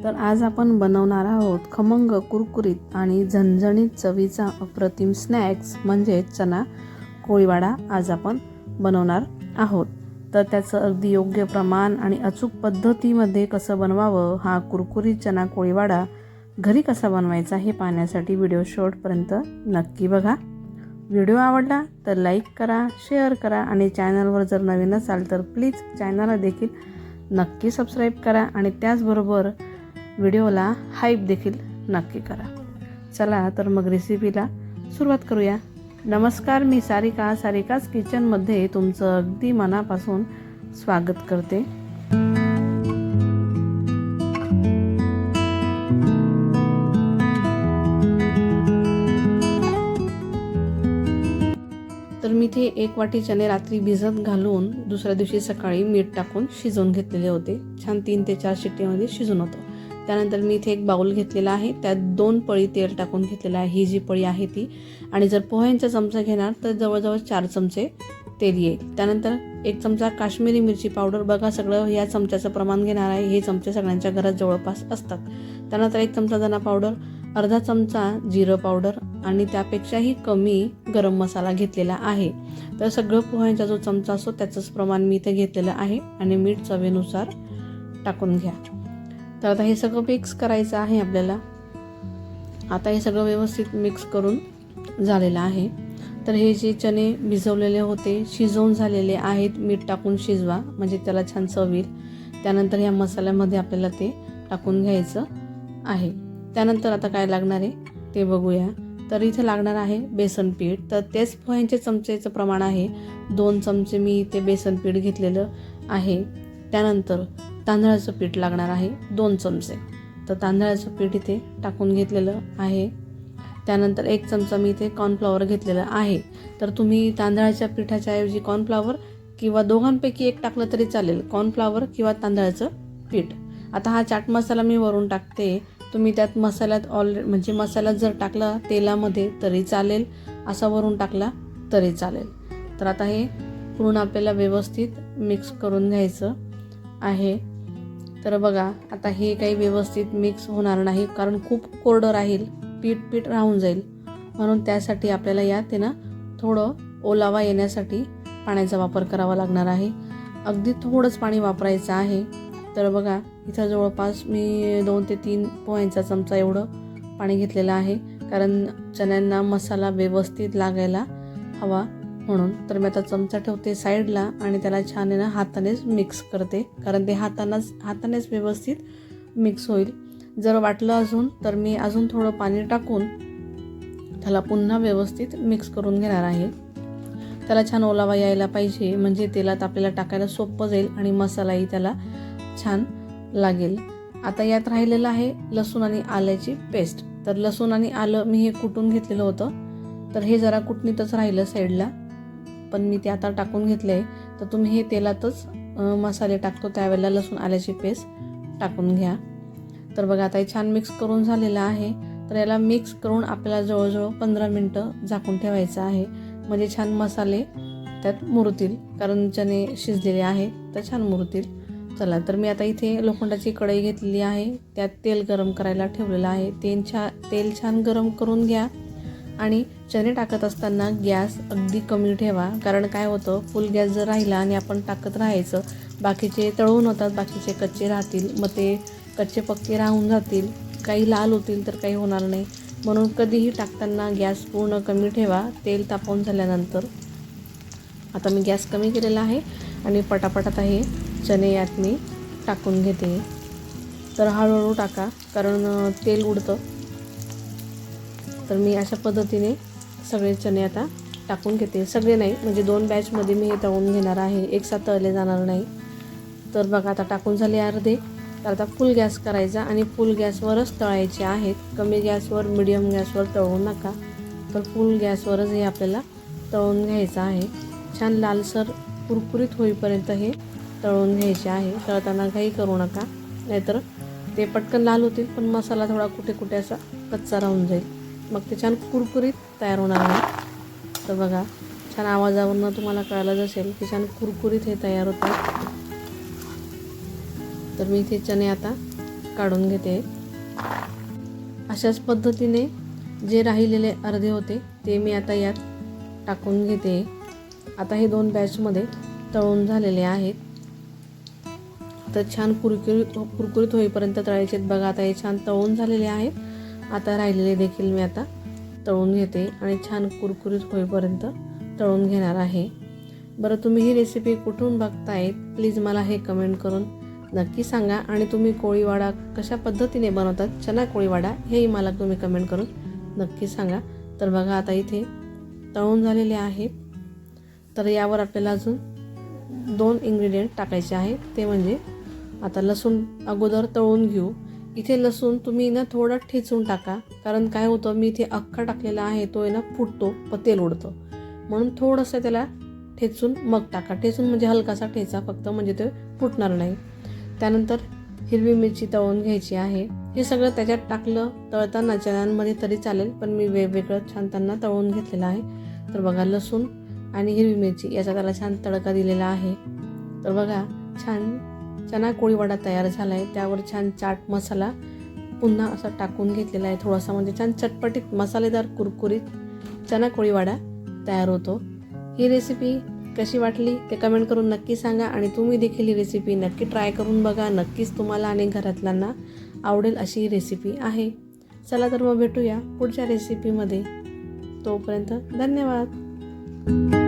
तर आज आपण बनवणार आहोत खमंग, कुरकुरीत आणि झणझणीत चवीचा अप्रतिम स्नॅक्स म्हणजे चना कोळीवाडा आज आपण बनवणार आहोत। तर त्याचं अगदी योग्य प्रमाण आणि अचूक पद्धतीमध्ये कसं बनवावं, हा कुरकुरीत चना कोळीवाडा घरी कसा बनवायचा हे पाहण्यासाठी व्हिडिओ शेवटपर्यंत नक्की बघा। व्हिडिओ आवडला तर लाईक करा, शेअर करा आणि चॅनलवर जर नवीन असाल तर प्लीज चॅनलला देखील नक्की सबस्क्राईब करा आणि त्याचबरोबर व्हिडिओला हाईप देखील नक्की करा। चला तर मग रेसिपीला सुरुवात करूया। नमस्कार, मी सारिका, सारिकाज किचनमध्ये तुमचं अगदी मनापासून स्वागत करते। तर मी इथे 1 वाटी चणे रात्री भिजत घालून दुसऱ्या दिवशी सकाळी मीठ टाकून शिजवून घेतलेले होते। छान 3 ते 4 शिट्टीमध्ये शिजून होतं। त्यानंतर मी इथे एक बाउल घेतलेला आहे, त्यात 2 पळी तेल टाकून घेतलेलं आहे। ही जी पळी आहे ती, आणि जर पोह्यांचा चमचा घेणार तर जवळजवळ 4 चमचे तेल येईल। त्यानंतर 1 चमचा काश्मीरी मिरची पावडर, बघा सगळं या चमच्याचं प्रमाण घेणार आहे। हे चमचे सगळ्यांच्या घरात जवळपास असतात। त्यानंतर 1 चमचा धना पावडर, अर्धा चमचा जिरं पावडर आणि त्यापेक्षाही कमी गरम मसाला घेतलेला आहे। तर सगळं पोह्यांचा जो चमचा असतो त्याचंच प्रमाण मी इथे घेतलेलं आहे आणि मीठ चवीनुसार टाकून घ्या। तर आता हे सगळं मिक्स करायचं आहे आपल्याला। आता हे सगळं व्यवस्थित मिक्स करून झालेलं आहे। तर हे जे चणे भिजवलेले होते, शिजवून झालेले आहेत, मीठ टाकून शिजवा म्हणजे त्याला छान चव येईल। त्यानंतर या मसाल्यामध्ये आपल्याला ते टाकून घ्यायचं आहे। त्यानंतर आता काय लागणार आहे ते बघूया। तर इथे लागणार आहे बेसन पीठ, तर तेच पोह्यांचे चमचेचं प्रमाण आहे। 2 चमचे मी इथे बेसन पीठ घेतलेलं आहे। त्यानंतर तांदळाचं पीठ लागणार आहे 2 चमचे, तर तांदळाचं पीठ इथे टाकून घेतलेलं आहे। त्यानंतर 1 चमचा मी इथे कॉर्नफ्लॉवर घेतलेलं आहे। तर तुम्ही तांदळाच्या पिठाच्या ऐवजी कॉर्नफ्लॉवर किंवा दोघांपैकी एक टाकलं तरी चालेल, कॉर्नफ्लॉवर किंवा तांदळाचं पीठ। आता हा चाट मसाला मी वरून टाकते, तुम्ही त्यात मसाल्यात म्हणजे मसाल्यात जर टाकला तेलामध्ये तरी चालेल, असा वरून टाकला तरी चालेल। तर आता हे पूर्ण आपल्याला व्यवस्थित मिक्स करून घ्यायचं आहे। तर बघा आता हे काही व्यवस्थित मिक्स होणार नाही, कारण खूप कोरडं राहील, पीठ राहून जाईल, म्हणून त्यासाठी आपल्याला यात ना थोडं ओलावा येण्यासाठी पाण्याचा वापर करावा लागणार आहे। अगदी थोडंच पाणी वापरायचं आहे। तर बघा इथं जवळपास मी 2 ते 3 पोह्यांचा चमचा एवढं पाणी घेतलेलं आहे, कारण चण्यांना मसाला व्यवस्थित लागायला हवा म्हणून। तर मी आता चमचा ठेवते साईडला आणि त्याला छान ना हातानेच मिक्स करते, कारण ते हातानेच व्यवस्थित मिक्स होईल। जर वाटलं अजून तर मी अजून थोडं पाणी टाकून त्याला पुन्हा व्यवस्थित मिक्स करून घेणार आहे। त्याला छान ओलावा यायला पाहिजे, म्हणजे तेलात आपल्याला टाकायला सोपं जाईल आणि मसालाही त्याला छान लागेल। आता यात राहिलेलं आहे लसूण आणि आल्याची पेस्ट। तर लसूण आणि आलं मी हे कुटून घेतलेलं होतं, तर हे जरा कुटणीतच राहिलं साईडला, पण मी ते आता टाकून घेतले। तर तुम्ही हे तेलातच मसाले टाकतो त्यावेळेला लसूण आल्याची पेस्ट टाकून घ्या। तर बघा आता हे छान मिक्स करून झालेलं आहे। तर याला मिक्स करून आपल्याला जवळजवळ 15 मिनटं झाकून ठेवायचं आहे, म्हणजे छान मसाले त्यात मुरतील, कारण चणे शिजलेले आहेत तर छान मुरतील। चला तर मी आता इथे लोखंडाची कढई घेतलेली आहे, त्यात तेल गरम करायला ठेवलेलं आहे। तेल छान गरम करून घ्या आणि चणे टाकत असताना गॅस अगदी कमी ठेवा, कारण काय होतं फुल गॅस जर राहिला आणि आपण टाकत राहायचं, बाकीचे तळून होतात, बाकीचे कच्चे राहतील, मग ते कच्चे पक्के राहून जातील, काही लाल होतील तर काही होणार नाही। म्हणून कधीही टाकताना गॅस पूर्ण कमी ठेवा तेल तापवून झाल्यानंतर। आता मी गॅस कमी केलेला आहे आणि पटापट आता हे चणे यात मी टाकून घेते। तर हळूहळू टाका, कारण तेल उडतं। तर मी अशा पद्धतीने सगळे चणे आता टाकून घेते, सगळे नाही म्हणजे 2 बॅचमध्ये मी हे तळून घेणार आहे, एकसाथ तळले जाणार नाही। तर बघा आता टाकून झाले अर्धे। तर आता फुल गॅस करायचा आणि फुल गॅसवरच तळायचे आहेत, कमी गॅसवर मिडियम गॅसवर तळू नका। तर फुल गॅसवरच हे आपल्याला तळून घ्यायचं आहे। छान लालसर कुरकुरीत होईपर्यंत हे तळून घ्यायचे आहे। तळताना काही करू नका, नाहीतर ते पटकन लाल होतील पण मसाला थोडा कुठे कुठे असा कच्चा राहून जाईल, मग ते छान कुरकुरीत तयार होणार नाही। तर बघा छान आवाजावरून तुम्हाला कळालं असेल की छान कुरकुरीत हे तयार होतात। तर मी इथे चणे आता काढून घेते. अशाच पद्धतीने जे राहिलेले अर्धे होते ते मी आता यात टाकून घेते. आता हे 2 बॅचमध्ये तळून झालेले आहेत. तर छान कुरकुरीत होईपर्यंत तळायचे आहेत. बघा आता हे छान तळून झालेले आहेत. आता राहिलेले देखील मी आता तळून घेते आणि छान कुरकुरीत होईपर्यंत तळून घेणार आहे. बरं, तुम्ही ही रेसिपी कुठून बघताय प्लीज मला हे कमेंट करून नक्की सांगा. आणि तुम्ही कोळीवाडा कशा पद्धतीने बनवतात, चना कोळीवाडा, हेही मला तुम्ही कमेंट करून नक्की सांगा. तर बघा आता इथे तळून झालेले आहेत. तर यावर आपल्याला अजून 2 इन्ग्रेडियंट टाकायचे आहेत. ते म्हणजे आता लसूण अगोदर तळून घेऊ. इथे लसूण तुम्ही ना थोडा ठेचून टाका, कारण काय होतं मी इथे अख्खा टाकलेला आहे तो आहे ना फुटतो, तेल उडतं, म्हणून थोडंसं त्याला ठेचून मग टाका. ठेचून म्हणजे हलकासा ठेचा फक्त, म्हणजे ते फुटणार नाही. त्यानंतर हिरवी मिरची तळून घ्यायची आहे. हे सगळं त्याच्यात टाकलं तळताना चण्यांमध्ये तरी चालेल, पण मी वेगवेगळं छान त्यांना तळून घेतलेलं आहे. तर बघा लसूण आणि हिरवी मिरची याचा त्याला छान तडका दिलेला आहे. तर बघा छान चना कोळीवाडा तयार झाला आहे. त्यावर छान चाट मसाला पुन्हा असा टाकून घेतलेला आहे थोडासा, म्हणजे छान चटपटीत मसालेदार कुरकुरीत चना कोळीवाडा तयार होतो. ही रेसिपी कशी वाटली ते कमेंट करून नक्की सांगा. आणि तुम्ही देखील ही रेसिपी नक्की ट्राय करून बघा. नक्कीच तुम्हाला आणि घरातल्यांना आवडेल अशी ही रेसिपी आहे. चला तर मग भेटूया पुढच्या रेसिपीमध्ये. तोपर्यंत धन्यवाद.